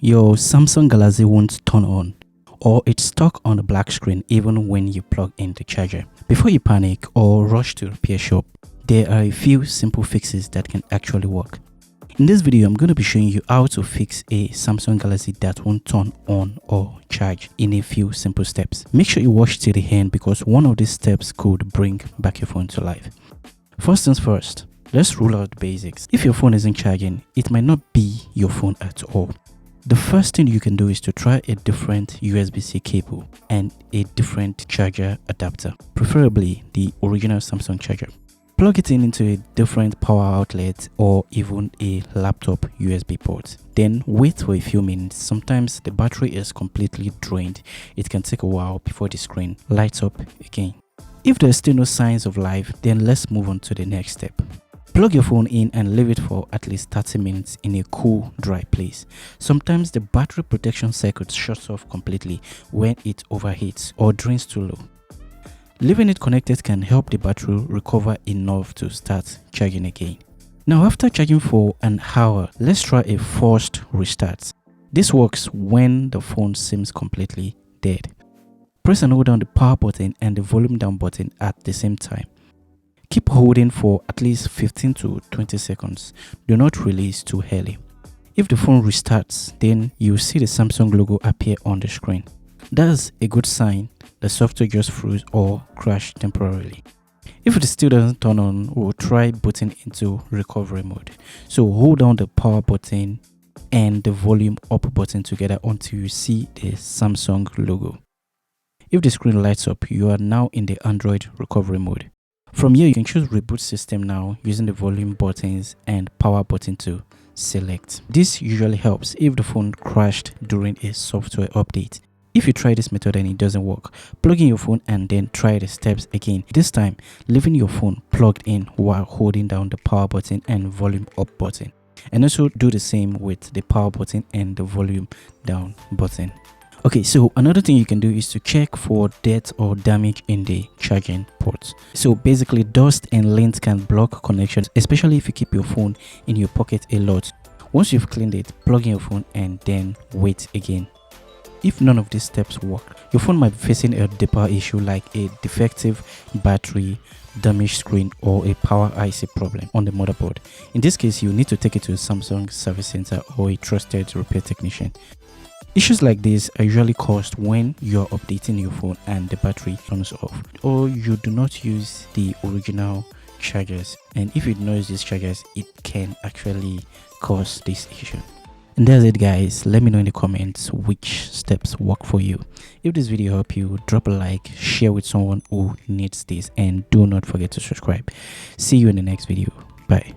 Your Samsung Galaxy won't turn on, or it's stuck on the black screen even when you plug in the charger. Before you panic or rush to repair shop, there are a few simple fixes that can actually work. In this video, I'm going to be showing you how to fix a Samsung Galaxy that won't turn on or charge in a few simple steps. Make sure you watch till the end because one of these steps could bring back your phone to life. First things first, let's rule out the basics. If your phone isn't charging, it might not be your phone at all. The first thing you can do is to try a different USB-C cable and a different charger adapter, preferably the original Samsung charger. Plug it in into a different power outlet or even a laptop USB port. Then wait for a few minutes. Sometimes the battery is completely drained. It can take a while before the screen lights up again. If there's still no signs of life, then let's move on to the next step. Plug your phone in and leave it for at least 30 minutes in a cool, dry place. Sometimes the battery protection circuit shuts off completely when it overheats or drains too low. Leaving it connected can help the battery recover enough to start charging again. Now after charging for an hour, let's try a forced restart. This works when the phone seems completely dead. Press and hold down the power button and the volume down button at the same time. Keep holding for at least 15 to 20 seconds. Do not release too early. If the phone restarts, then you'll see the Samsung logo appear on the screen. That's a good sign the software just froze or crashed temporarily. If it still doesn't turn on, we'll try booting into recovery mode. So hold down the power button and the volume up button together until you see the Samsung logo. If the screen lights up, you are now in the Android recovery mode. From here, you can choose reboot system now using the volume buttons and power button to select. This usually helps if the phone crashed during a software update. If you try this method and it doesn't work, plug in your phone and then try the steps again. This time, leaving your phone plugged in while holding down the power button and volume up button. And also do the same with the power button and the volume down button. Okay, so another thing you can do is to check for dirt or damage in the charging ports. So basically, dust and lint can block connections, especially if you keep your phone in your pocket a lot. Once you've cleaned it, plug in your phone and then wait again. If none of these steps work, your phone might be facing a deeper issue like a defective battery, damaged screen, or a power IC problem on the motherboard. In this case, you need to take it to a Samsung service center or a trusted repair technician. Issues like this are usually caused when you're updating your phone and the battery turns off, or you do not use the original chargers. And if you don't use these chargers, it can actually cause this issue. And that's it, guys. Let me know in the comments which steps work for you. If this video helped you, drop a like, share with someone who needs this, and do not forget to subscribe. See you in the next video. Bye.